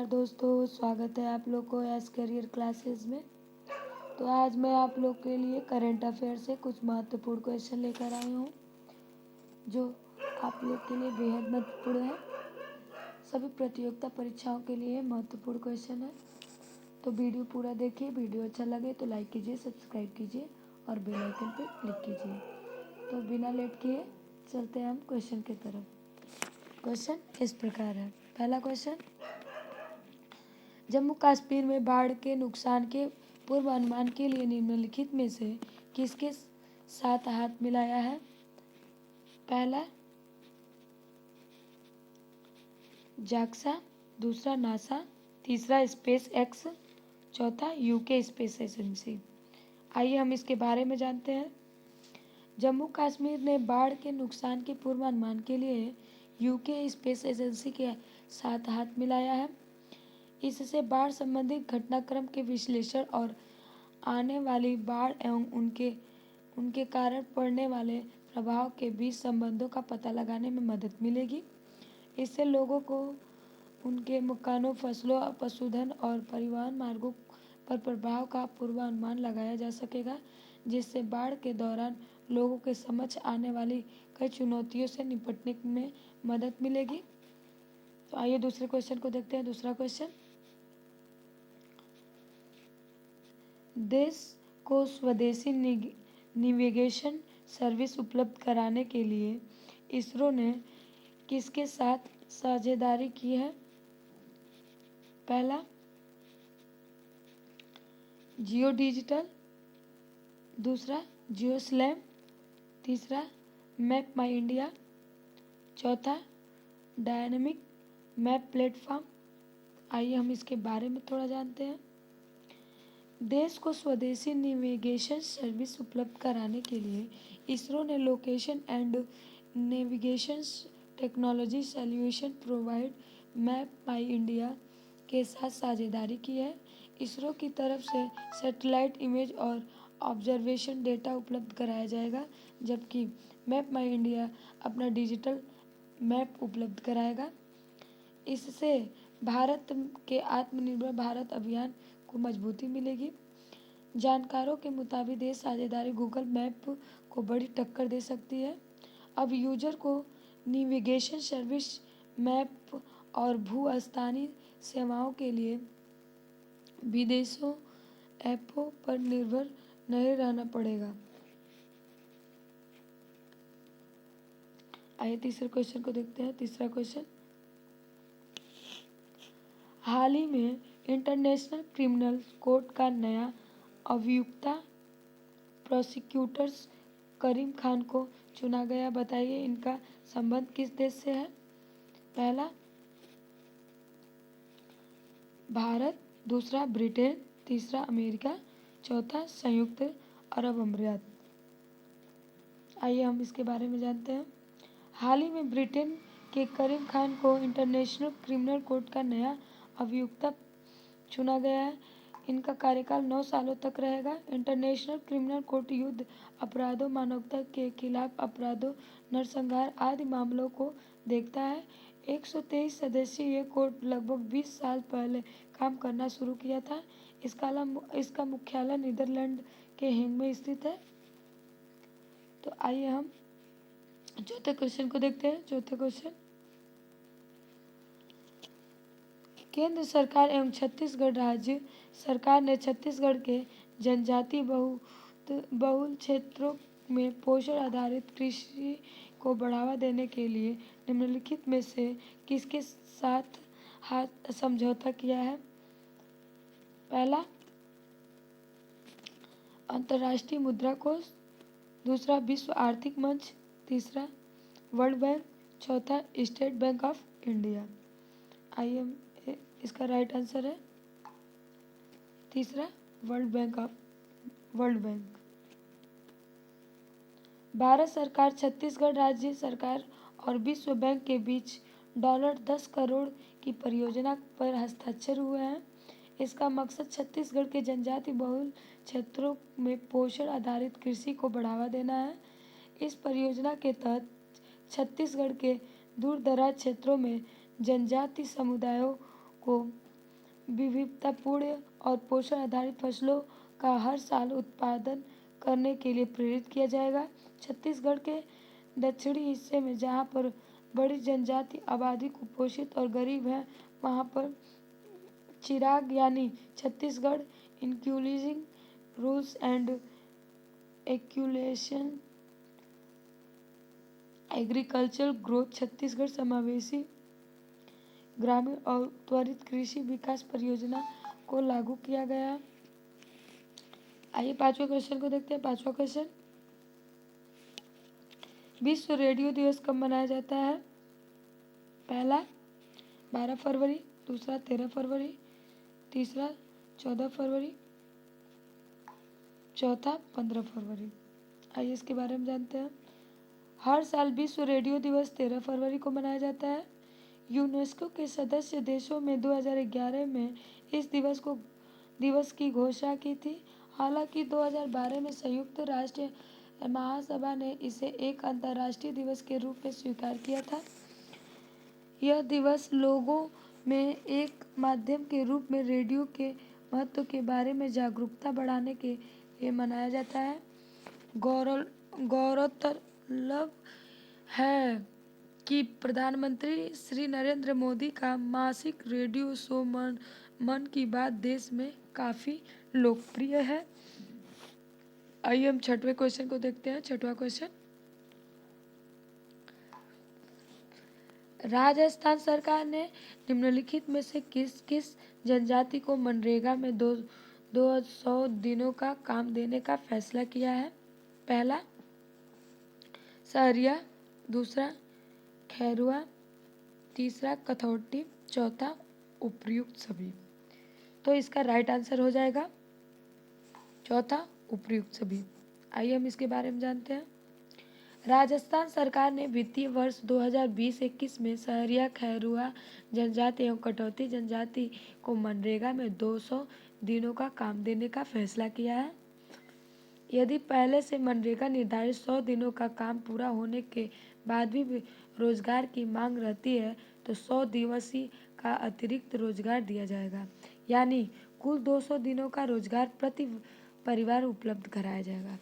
दोस्तों, स्वागत है आप लोग को एस करियर क्लासेस में। तो आज मैं आप लोग के लिए करंट अफेयर से कुछ महत्वपूर्ण क्वेश्चन लेकर आई हूँ जो आप लोग के लिए बेहद महत्वपूर्ण है। सभी प्रतियोगिता परीक्षाओं के लिए महत्वपूर्ण क्वेश्चन है। तो वीडियो पूरा देखिए। वीडियो अच्छा लगे तो लाइक कीजिए, सब्सक्राइब कीजिए और बेल आइकन पर क्लिक कीजिए। तो बिना लेट किए चलते हैं हम क्वेश्चन की तरफ। क्वेश्चन इस प्रकार है। पहला क्वेश्चन, जम्मू कश्मीर में बाढ़ के नुकसान के पूर्वानुमान के लिए निम्नलिखित में से किसके साथ हाथ मिलाया है? पहला जाक्सा, दूसरा नासा, तीसरा स्पेस एक्स, चौथा यूके स्पेस एजेंसी। आइए हम इसके बारे में जानते हैं। जम्मू कश्मीर ने बाढ़ के नुकसान के पूर्वानुमान के लिए यूके स्पेस एजेंसी के साथ हाथ मिलाया है। इससे बाढ़ संबंधित घटनाक्रम के विश्लेषण और आने वाली बाढ़ एवं उनके कारण पड़ने वाले प्रभाव के बीच संबंधों का पता लगाने में मदद मिलेगी। इससे लोगों को उनके मकानों, फसलों, पशुधन और परिवहन मार्गों पर प्रभाव का पूर्वानुमान लगाया जा सकेगा, जिससे बाढ़ के दौरान लोगों के समक्ष आने वाली कई चुनौतियों से निपटने में मदद मिलेगी। तो आइए दूसरे क्वेश्चन को देखते हैं। दूसरा क्वेश्चन, देश को स्वदेशी नेविगेशन सर्विस उपलब्ध कराने के लिए इसरो ने किसके साथ साझेदारी की है? पहला जियो डिजिटल, दूसरा जियोस्लैम, तीसरा मैप माई इंडिया, चौथा डायनेमिक मैप प्लेटफॉर्म। आइए हम इसके बारे में थोड़ा जानते हैं। देश को स्वदेशी नेविगेशन सर्विस उपलब्ध कराने के लिए इसरो ने location and navigation technology solution provide map my India के साथ साझेदारी की है। इसरो की तरफ से सैटेलाइट इमेज और ऑब्जर्वेशन डेटा उपलब्ध कराया जाएगा, जबकि मैप माई इंडिया अपना डिजिटल मैप उपलब्ध कराएगा। इससे भारत के आत्मनिर्भर भारत अभियान को मजबूती मिलेगी। जानकारों के मुताबिक ये साझेदारी गूगल मैप को बड़ी टक्कर दे सकती है। अब यूजर को नेविगेशन सर्विस, मैप और भू-स्थानीय सेवाओं के लिए विदेशों ऐपों पर निर्भर नहीं रहना पड़ेगा। आइए तीसरे क्वेश्चन को देखते हैं। तीसरा क्वेश्चन, हाल ही में इंटरनेशनल क्रिमिनल कोर्ट का नया अभियुक्ता प्रोसिक्यूटर्स करीम खान को चुना गया। बताइए इनका संबंध किस देश से है? पहला भारत, दूसरा ब्रिटेन, तीसरा अमेरिका, चौथा संयुक्त अरब अमीरात। आइए हम इसके बारे में जानते हैं। हाल ही में ब्रिटेन के करीम खान को इंटरनेशनल क्रिमिनल कोर्ट का नया अभियुक्ता चुना गया है। इनका कार्यकाल 9 सालों तक रहेगा। इंटरनेशनल क्रिमिनल कोर्ट युद्ध अपराधों, मानवता के खिलाफ अपराधों, नरसंहार आदि मामलों को देखता है। 123 सदस्यीय ये कोर्ट लगभग 20 साल पहले काम करना शुरू किया था। इसका मुख्यालय नीदरलैंड के हेग में स्थित है। तो आइए हम चौथे क्वेश्चन को देखते हैं। चौथे क्वेश्चन, केंद्र सरकार एवं छत्तीसगढ़ राज्य सरकार ने छत्तीसगढ़ के जनजाति बहुल क्षेत्रों में पोषण आधारित कृषि को बढ़ावा देने के लिए निम्नलिखित में से किसके साथ हाथ समझौता किया है? पहला अंतर्राष्ट्रीय मुद्रा कोष, दूसरा विश्व आर्थिक मंच, तीसरा वर्ल्ड बैंक, चौथा स्टेट बैंक ऑफ इंडिया। आइए इसका राइट आंसर है तीसरा वर्ल्ड बैंक। भारत सरकार, छत्तीसगढ़ राज्य सरकार और विश्व बैंक के बीच $10 करोड़ की परियोजना पर हस्ताक्षर हुए हैं। इसका मकसद छत्तीसगढ़ के जनजाति बहुल क्षेत्रों में पोषण आधारित कृषि को बढ़ावा देना है। इस परियोजना के तहत छत्तीसगढ़ के दूर दराज क्षेत्रों में जनजाति समुदायों को विविधतापूर्ण और पोषण आधारित फसलों का हर साल उत्पादन करने के लिए प्रेरित किया जाएगा। छत्तीसगढ़ के दक्षिणी हिस्से में जहाँ पर बड़ी जनजाति आबादी कुपोषित और गरीब है, वहाँ पर चिराग यानी छत्तीसगढ़ इंक्लूसिव रूल्स एंड एक्यूलेशन एग्रीकल्चर ग्रोथ छत्तीसगढ़ समावेशी ग्रामीण और त्वरित कृषि विकास परियोजना को लागू किया गया। आइए पांचवें क्वेश्चन को देखते हैं। पांचवा क्वेश्चन, विश्व रेडियो दिवस कब मनाया जाता है? पहला 12 फरवरी, दूसरा 13 फरवरी, तीसरा 14 फरवरी, चौथा 15 फरवरी। आइए इसके बारे में जानते हैं। हर साल विश्व रेडियो दिवस 13 फरवरी को मनाया जाता है। यूनेस्को के सदस्य देशों में 2011 में इस दिवस की घोषणा की थी। हालांकि 2012 में संयुक्त राष्ट्र महासभा ने इसे एक अंतर्राष्ट्रीय दिवस के रूप में स्वीकार किया था। यह दिवस लोगों में एक माध्यम के रूप में रेडियो के महत्व के बारे में जागरूकता बढ़ाने के लिए मनाया जाता है। गौरतलब है कि प्रधानमंत्री श्री नरेंद्र मोदी का मासिक रेडियो शो मन की बात देश में काफी लोकप्रिय है। आइए हम छठवें क्वेश्चन को देखते हैं। छठवां क्वेश्चन, राजस्थान सरकार ने निम्नलिखित में से किस किस जनजाति को मनरेगा में 200 दिनों का काम देने का फैसला किया है? पहला सहरिया, दूसरा खैरुआ, तीसरा कथौटी, चौथा उपर्युक्त सभी। तो इसका राइट आंसर हो जाएगा चौथा उपर्युक्त सभी। आइए हम इसके बारे में जानते हैं। राजस्थान सरकार ने वित्तीय वर्ष 2020-21 में सहरिया, खैरुआ जनजाति एवं कटौती जनजाति को मनरेगा में 200 दिनों का काम देने का फैसला किया है। यदि पहले से मनरेगा निर्धारित 100 दिनों का काम पूरा होने के बाद भी रोजगार की मांग रहती है तो 100 दिवसीय का अतिरिक्त रोजगार दिया जाएगा, यानी कुल 200 दिनों का रोजगार प्रति परिवार उपलब्ध कराया जाएगा।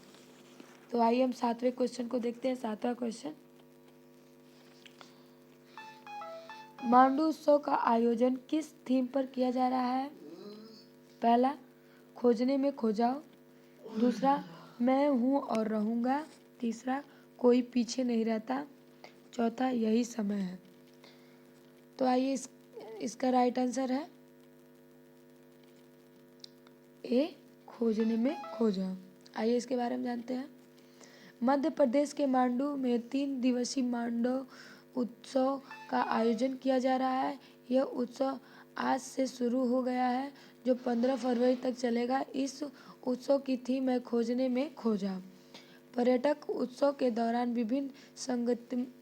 तो आइए हम सातवें क्वेश्चन को देखते हैं। सातवां क्वेश्चन, मांडू उत्सव का आयोजन किस थीम पर किया जा रहा है? पहला खोजने में खो जाओ, दूसरा मैं हूँ और रहूँगा, तीसरा कोई पीछे नहीं रहता, चौथा यही समय है। तो आइए इसका राइट आंसर है ए, खोजने में खो जाओ। आइए इसके बारे में जानते हैं। मध्य प्रदेश के मांडू में 3 दिवसीय मांडू उत्सव का आयोजन किया जा रहा है। यह उत्सव आज से शुरू हो गया है जो 15 फरवरी तक चलेगा। इस उत्सव की थीम है खोजने में खो जाओ। पर्यटक उत्सव के दौरान विभिन्न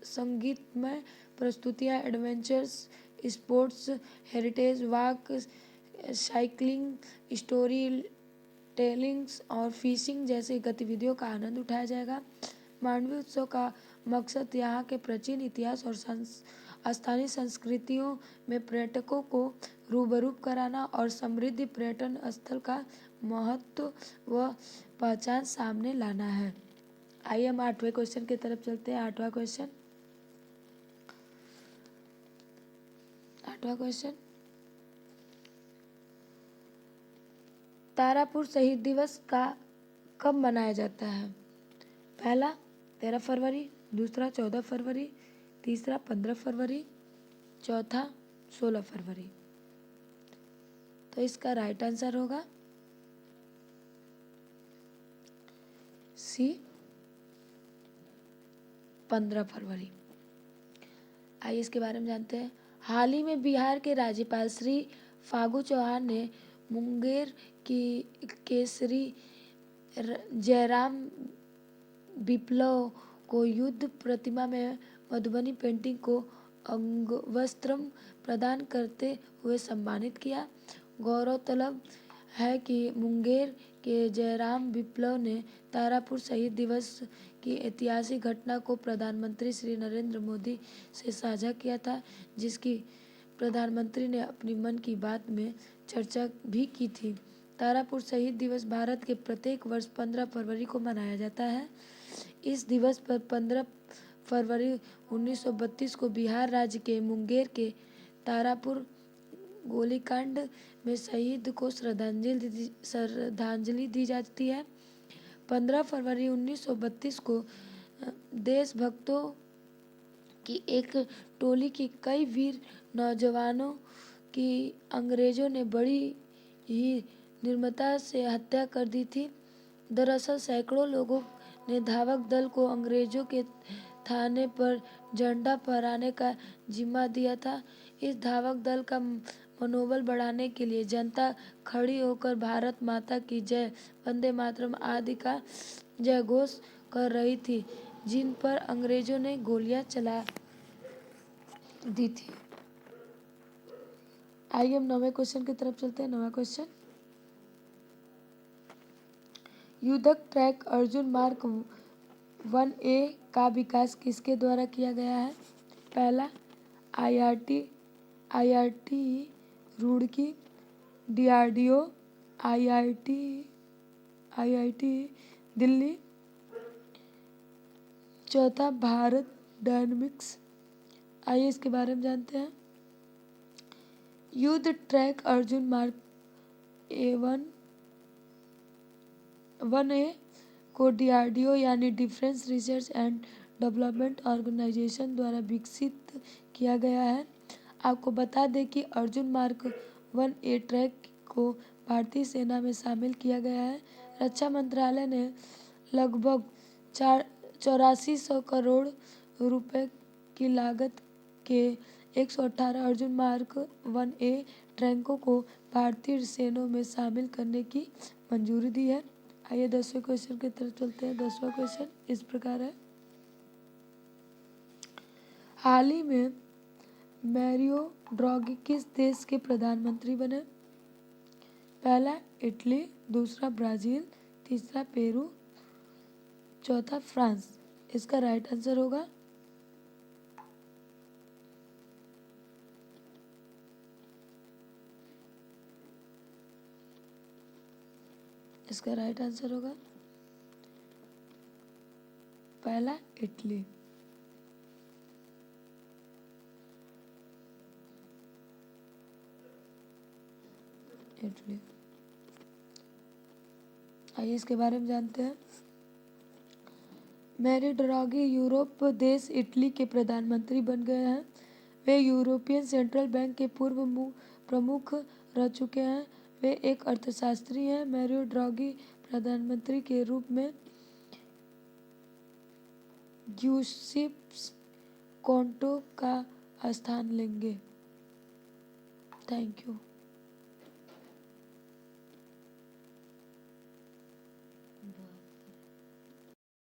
संगीतमय प्रस्तुतियाँ, adventures sports, heritage walk, cycling, story tellings और फिशिंग जैसी गतिविधियों का आनंद उठाया जाएगा। मांडवी उत्सव का मकसद यहाँ के प्राचीन इतिहास और स्थानीय संस्कृतियों में पर्यटकों को रूबरू कराना और समृद्ध पर्यटन स्थल का महत्व व पहचान सामने लाना है। आइए हम 8वें क्वेश्चन की तरफ चलते हैं। 8वां क्वेश्चन, तारापुर शहीद दिवस का कब मनाया जाता है? पहला 13 फरवरी, दूसरा 14 फरवरी, तीसरा 15 फरवरी, चौथा 16 फरवरी। तो इसका राइट आंसर होगा सी, 15 फरवरी। आइए इसके बारे में जानते हैं। हाल ही में बिहार के राज्यपाल श्री फागू चौहान ने मुंगेर की केसरी जयराम विप्लव को युद्ध प्रतिमा में मधुबनी पेंटिंग को अंगवस्त्रम प्रदान करते हुए सम्मानित किया। गौरतलब है कि मुंगेर के जयराम विप्लव ने तारापुर शहीद दिवस की ऐतिहासिक घटना को प्रधानमंत्री श्री नरेंद्र मोदी से साझा किया था, जिसकी प्रधानमंत्री ने अपनी मन की बात में चर्चा भी की थी। तारापुर शहीद दिवस भारत के प्रत्येक वर्ष 15 फरवरी को मनाया जाता है। इस दिवस पर 15 फरवरी 1932 को बिहार राज्य के मुंगेर के तारापुर गोलीकांड में शहीद को श्रद्धांजलि दी जाती है। 15 फरवरी 1932 को देशभक्तों की एक टोली की कई वीर नौजवानों की अंग्रेजों ने बड़ी ही निर्ममता से हत्या कर दी थी। दरअसल सैकड़ों लोगों ने धावक दल को अंग्रेजों के थाने पर झंडा फहराने का जिम्मा दिया था। इस धावक दल का मनोबल बढ़ाने के लिए जनता खड़ी होकर भारत माता की जय, वंदे मातरम आदि का जयघोष कर रही थी, जिन पर अंग्रेजों ने गोलियां चला दी थी। आइए हम 9वें क्वेश्चन की तरफ चलते हैं। 9वां क्वेश्चन, युद्धक ट्रैक अर्जुन मार्क 1A का विकास किसके द्वारा किया गया है? पहला IIT Roorkee, DRDO, IIT Delhi, चौथा भारत डायनेमिक्स। आइए इसके बारे में जानते हैं। युद्ध ट्रैक अर्जुन मार्क 1A को DRDO यानी Defence Research and Development Organisation द्वारा विकसित किया गया है। आपको बता दें कि अर्जुन मार्क 1A ट्रैक को भारतीय सेना में शामिल किया गया है। रक्षा मंत्रालय ने लगभग 8400 करोड़ रुपए की लागत के 118 अर्जुन मार्क 1A टैंकों को भारतीय सेना में शामिल करने की मंजूरी दी है। आइए 10वें क्वेश्चन की तरफ चलते हैं। 10वां क्वेश्चन इस प्रकार है, हाल ही में मैरियो ड्राघी किस देश के प्रधानमंत्री बने? पहला इटली, दूसरा ब्राजील, तीसरा पेरू, चौथा फ्रांस। इसका राइट आंसर होगा पहला इटली। आइए इसके बारे में जानते हैं। मैरियो ड्राघी यूरोप देश इटली के प्रधानमंत्री बन गए हैं। वे यूरोपियन सेंट्रल बैंक के पूर्व प्रमुख रह चुके हैं। वे एक अर्थशास्त्री हैं। मैरियो ड्राघी प्रधानमंत्री के रूप में गिउसेप्पे कोंटे का स्थान लेंगे। Thank you.